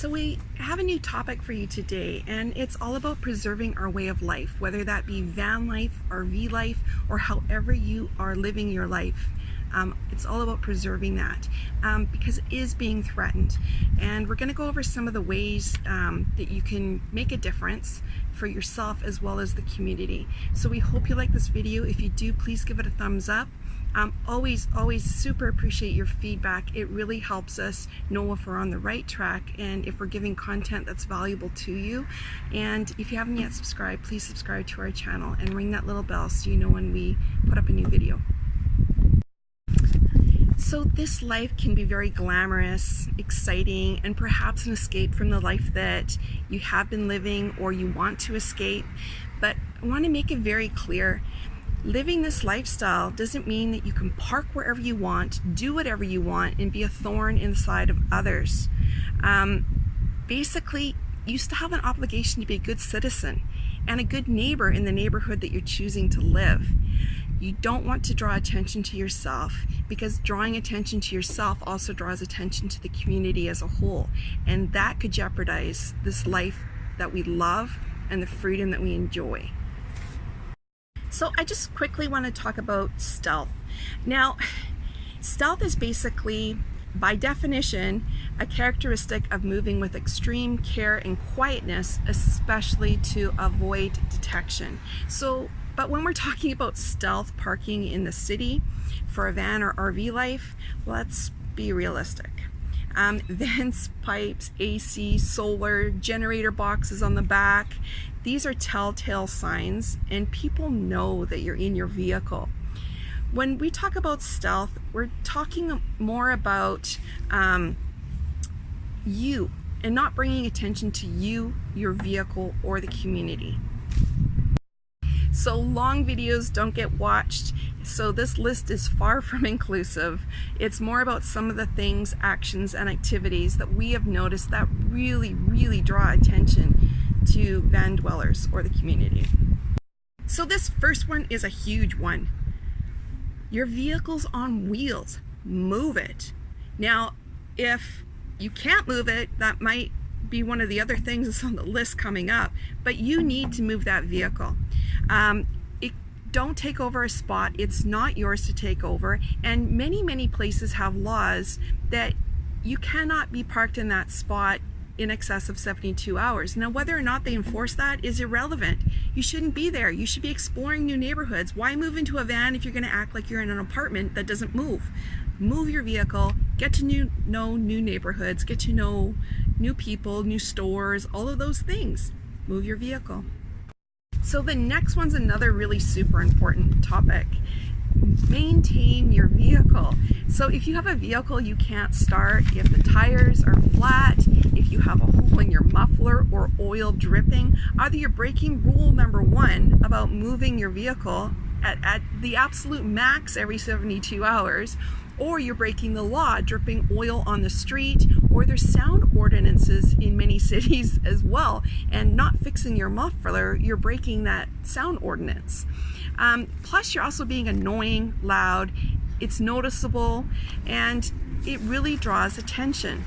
So we have a new topic for you today, and it's all about preserving our way of life, whether that be van life, RV life, or however you are living your life. It's all about preserving that because it is being threatened. And we're going to go over some of the ways that you can make a difference for yourself as well as the community. So we hope you like this video. If you do, please give it a thumbs up. Always super appreciate your feedback. It really helps us know if we're on the right track and if we're giving content that's valuable to you. And if you haven't yet subscribed, please subscribe to our channel and ring that little bell so you know when we put up a new video. So this life can be very glamorous, exciting, and perhaps an escape from the life that you have been living or you want to escape. But I want to make it very clear. Living this lifestyle doesn't mean that you can park wherever you want, do whatever you want, and be a thorn in the side of others. Basically, you still have an obligation to be a good citizen and a good neighbor in the neighborhood that you're choosing to live. You don't want to draw attention to yourself, because drawing attention to yourself also draws attention to the community as a whole, and that could jeopardize this life that we love and the freedom that we enjoy. So I just quickly want to talk about stealth. Now, stealth is basically, by definition, a characteristic of moving with extreme care and quietness, especially to avoid detection. But when we're talking about stealth parking in the city for a van or RV life, let's be realistic. Vents, pipes, AC, solar, generator boxes on the back, these are telltale signs, and people know that you're in your vehicle. When we talk about stealth, we're talking more about you, and not bringing attention to you, your vehicle, or the community. So long videos don't get watched, so this list is far from inclusive. It's more about some of the things, actions, and activities that we have noticed that really draw attention to van dwellers or the community. So this first one is a huge one. Your vehicle's on wheels. Move it. Now, if you can't move it, that might be one of the other things that's on the list coming up, but you need to move that vehicle. Don't take over a spot. It's not yours to take over, and many places have laws that you cannot be parked in that spot in excess of 72 hours. Now, whether or not they enforce that is irrelevant. You shouldn't be there. You should be exploring new neighborhoods. Why move into a van if you're going to act like you're in an apartment that doesn't move? Move your vehicle, get to know new neighborhoods, get to know new people, new stores, all of those things. Move your vehicle. So the next one's another really super important topic. Maintain your vehicle. So if you have a vehicle you can't start, if the tires are flat, if you have a hole in your muffler or oil dripping, either you're breaking rule number 1 about moving your vehicle at the absolute max every 72 hours, or you're breaking the law, dripping oil on the street, or there's sound ordinances in many cities as well, and not fixing your muffler, you're breaking that sound ordinance. Plus, you're also being annoying, loud, it's noticeable, and it really draws attention.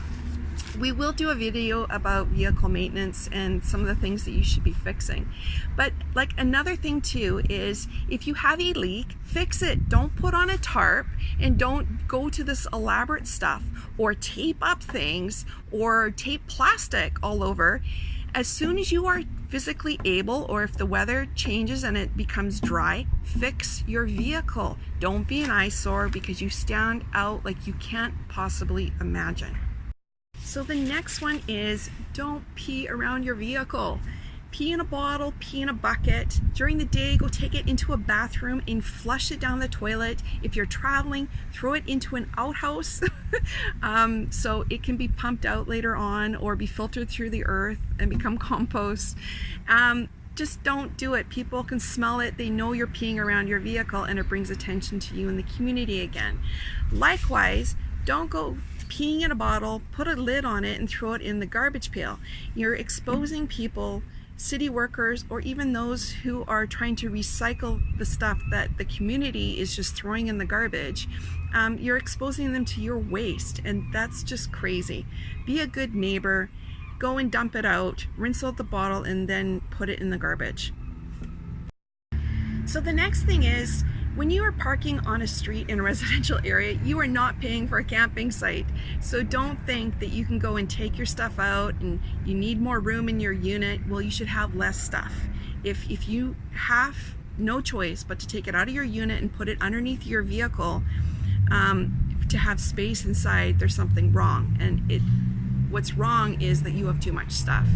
We will do a video about vehicle maintenance and some of the things that you should be fixing. But like another thing too is, if you have a leak, fix it. Don't put on a tarp, and don't go to this elaborate stuff or tape up things or tape plastic all over. As soon as you are physically able, or if the weather changes and it becomes dry, fix your vehicle. Don't be an eyesore, because you stand out like you can't possibly imagine. So the next one is, don't pee around your vehicle. Pee in a bottle, pee in a bucket. During the day, go take it into a bathroom and flush it down the toilet. If you're traveling, throw it into an outhouse so it can be pumped out later on, or be filtered through the earth and become compost. Just don't do it. People can smell it. They know you're peeing around your vehicle, and it brings attention to you in the community again. Likewise, don't go peeing in a bottle, put a lid on it, and throw it in the garbage pail. You're exposing people, city workers, or even those who are trying to recycle the stuff that the community is just throwing in the garbage. You're exposing them to your waste, and that's just crazy. Be a good neighbor. go and dump it out, rinse out the bottle, and then put it in the garbage. So the next thing is, when you are parking on a street in a residential area, you are not paying for a camping site. So don't think that you can go and take your stuff out and you need more room in your unit. Well, you should have less stuff. If you have no choice but to take it out of your unit and put it underneath your vehicle to have space inside, there's something wrong. And what's wrong is that you have too much stuff.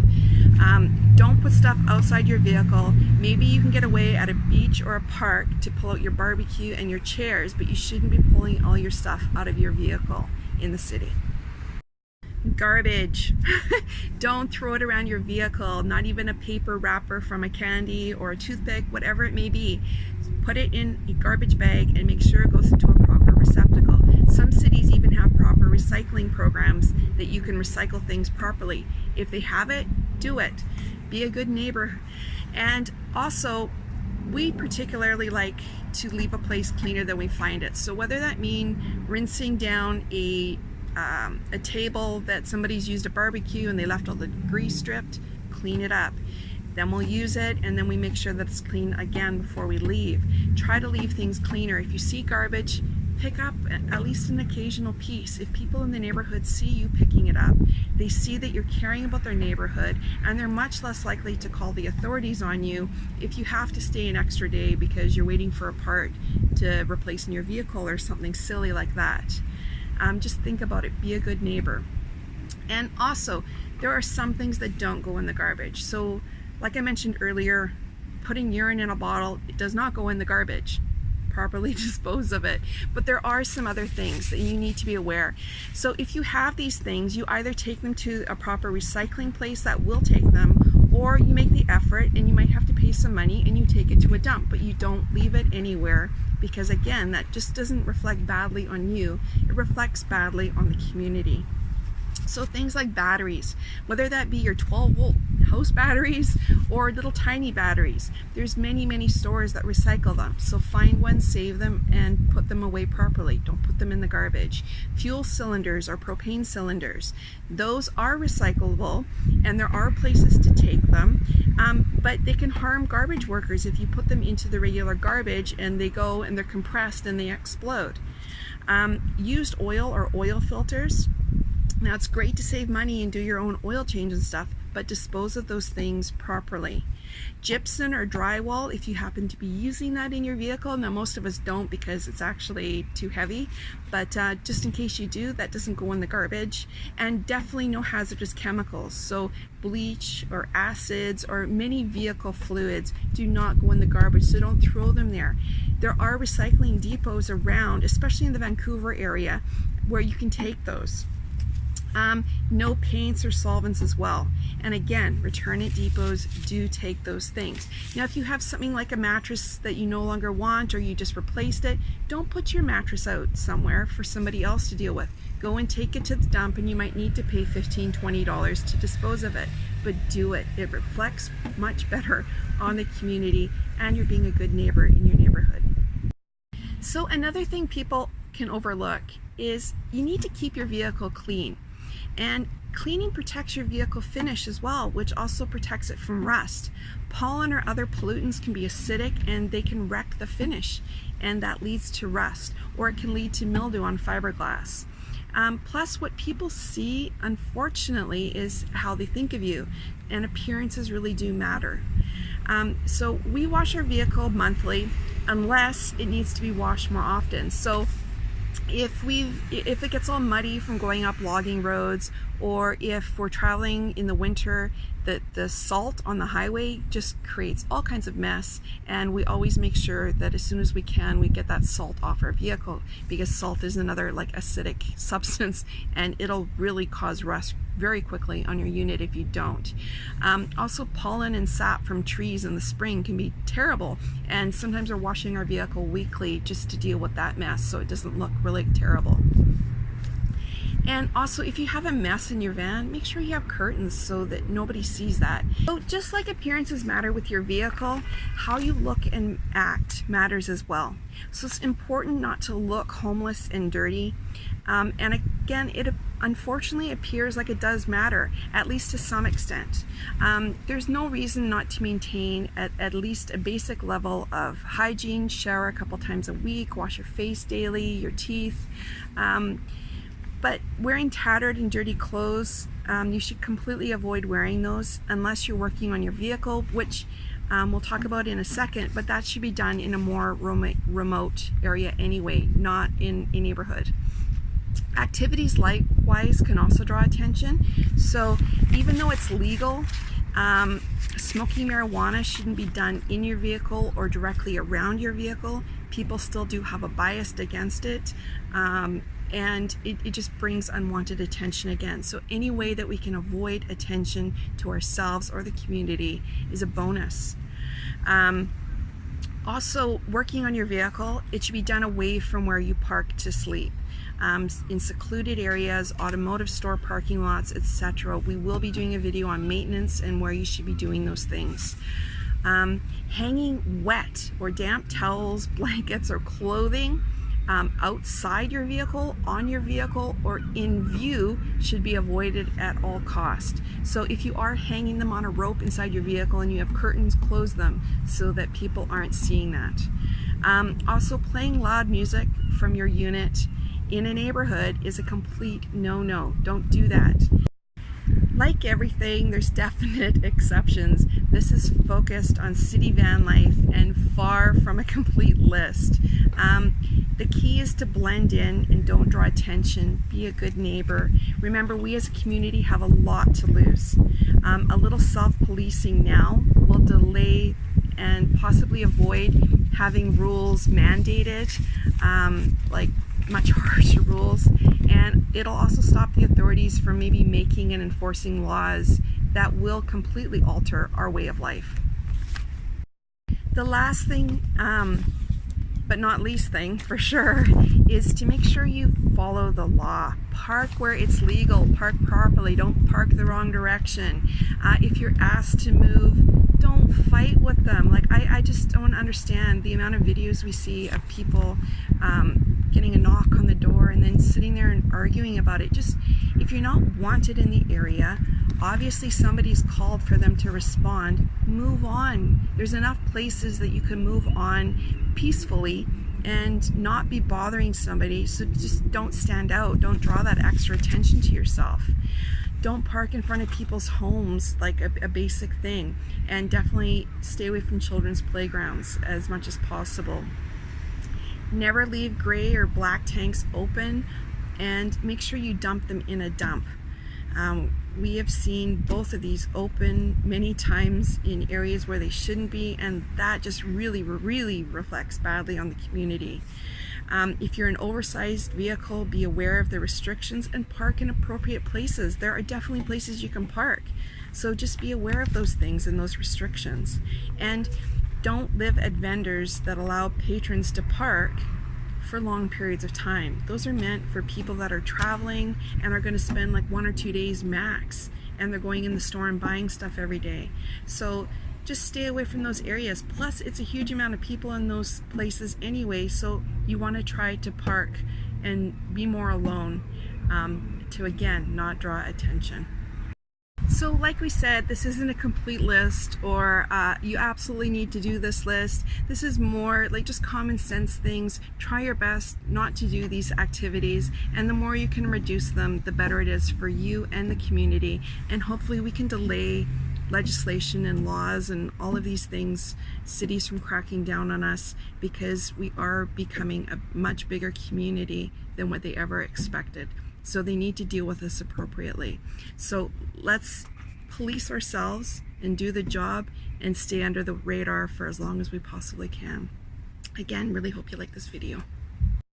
Don't put stuff outside your vehicle. Maybe you can get away at a beach or a park to pull out your barbecue and your chairs, but you shouldn't be pulling all your stuff out of your vehicle in the city. Garbage. Don't throw it around your vehicle, not even a paper wrapper from a candy or a toothpick, whatever it may be. Put it in a garbage bag and make sure it goes into a proper receptacle. Some cities even have proper recycling programs that you can recycle things properly. If they have it, do it. Be a good neighbor. And also, we particularly like to leave a place cleaner than we find it. So whether that mean rinsing down a table that somebody's used a barbecue and they left all the grease stripped, clean it up. Then we'll use it, and then we make sure that it's clean again before we leave. Try to leave things cleaner. If you see garbage, pick up at least an occasional piece. If people in the neighborhood see you picking it up, they see that you're caring about their neighborhood, and they're much less likely to call the authorities on you if you have to stay an extra day because you're waiting for a part to replace in your vehicle or something silly like that. Just think about it. Be a good neighbor. And also, there are some things that don't go in the garbage. So, like I mentioned earlier, putting urine in a bottle, it does not go in the garbage. Properly dispose of it. But there are some other things that you need to be aware. So if you have these things, you either take them to a proper recycling place that will take them, or you make the effort and you might have to pay some money and you take it to a dump, but you don't leave it anywhere, because again, that just doesn't reflect badly on you. It reflects badly on the community. So things like batteries, whether that be your 12-volt house batteries or little tiny batteries, there's many stores that recycle them. So find one, save them, and put them away properly. Don't put them in the garbage. Fuel cylinders or propane cylinders, those are recyclable, and there are places to take them, but they can harm garbage workers if you put them into the regular garbage and they go and they're compressed and they explode. Used oil or oil filters. Now, it's great to save money and do your own oil change and stuff, but dispose of those things properly. Gypsum or drywall, if you happen to be using that in your vehicle. Now, most of us don't because it's actually too heavy, but just in case you do, that doesn't go in the garbage. And definitely no hazardous chemicals. So bleach or acids or many vehicle fluids do not go in the garbage, so don't throw them there. There are recycling depots around, especially in the Vancouver area, where you can take those. No paints or solvents as well. And again, return at depots, do take those things. Now, if you have something like a mattress that you no longer want, or you just replaced it, don't put your mattress out somewhere for somebody else to deal with. Go and take it to the dump, and you might need to pay $15, $20 to dispose of it. But do it. It reflects much better on the community, and you're being a good neighbor in your neighborhood. So another thing people can overlook is you need to keep your vehicle clean. And cleaning protects your vehicle finish as well, which also protects it from rust. Pollen or other pollutants can be acidic and they can wreck the finish, and that leads to rust, or it can lead to mildew on fiberglass. Plus, what people see, unfortunately, is how they think of you, and appearances really do matter. So we wash our vehicle monthly unless it needs to be washed more often. So if it gets all muddy from going up logging roads, or if we're traveling in the winter, the salt on the highway just creates all kinds of mess, and we always make sure that as soon as we can, we get that salt off our vehicle, because salt is another like acidic substance, and it'll really cause rust very quickly on your unit if you don't. Also, pollen and sap from trees in the spring can be terrible, and sometimes we're washing our vehicle weekly just to deal with that mess so it doesn't look really terrible. And also, if you have a mess in your van, make sure you have curtains so that nobody sees that. So just like appearances matter with your vehicle, how you look and act matters as well. So it's important not to look homeless and dirty. And again, it unfortunately appears like it does matter, at least to some extent. There's no reason not to maintain at least a basic level of hygiene, shower a couple times a week, wash your face daily, your teeth. But wearing tattered and dirty clothes, you should completely avoid wearing those unless you're working on your vehicle, which we'll talk about in a second, but that should be done in a more remote area anyway, not in a neighborhood. Activities likewise can also draw attention. So even though it's legal, smoking marijuana shouldn't be done in your vehicle or directly around your vehicle. People still do have a bias against it. And it just brings unwanted attention again. So any way that we can avoid attention to ourselves or the community is a bonus. Also, working on your vehicle, it should be done away from where you park to sleep. In secluded areas, automotive store parking lots, etc. We will be doing a video on maintenance and where you should be doing those things. Hanging wet or damp towels, blankets, or clothing outside your vehicle, on your vehicle, or in view should be avoided at all cost. So if you are hanging them on a rope inside your vehicle and you have curtains, close them so that people aren't seeing that. Also, playing loud music from your unit in a neighborhood is a complete no-no. Don't do that. Like everything, there's definite exceptions. This is focused on city van life and far from a complete list. The key is to blend in and don't draw attention. Be a good neighbor. Remember, we as a community have a lot to lose. A little self-policing now will delay and possibly avoid having rules mandated, like much harsher rules, and it'll also stop the authorities from maybe making and enforcing laws that will completely alter our way of life. The last thing, but not least thing for sure, is to make sure you follow the law. Park where it's legal, park properly, don't park the wrong direction. If you're asked to move, don't fight with them. Like, I just don't understand the amount of videos we see of people getting a knock on the door and then sitting there and arguing about it. Just, if you're not wanted in the area, obviously somebody's called for them to respond, move on. There's enough places that you can move on peacefully and not be bothering somebody. So just don't stand out. Don't draw that extra attention to yourself. Don't park in front of people's homes, like a basic thing. And definitely stay away from children's playgrounds as much as possible. Never leave gray or black tanks open, and make sure you dump them in a dump. We have seen both of these open many times in areas where they shouldn't be, and that just really reflects badly on the community. If you're an oversized vehicle, be aware of the restrictions and park in appropriate places. There are definitely places you can park, so just be aware of those things and those restrictions. And don't live at vendors that allow patrons to park for long periods of time. Those are meant for people that are traveling and are going to spend like 1 or 2 days max, and they're going in the store and buying stuff every day. So just stay away from those areas. Plus, it's a huge amount of people in those places anyway, so you want to try to park and be more alone to, again, not draw attention. So like we said, this isn't a complete list, or you absolutely need to do this list. This is more like just common sense things. Try your best not to do these activities, and the more you can reduce them, the better it is for you and the community. And hopefully we can delay legislation and laws and all of these things, cities from cracking down on us, because we are becoming a much bigger community than what they ever expected. So they need to deal with us appropriately. So let's police ourselves and do the job and stay under the radar for as long as we possibly can. Again, really hope you like this video.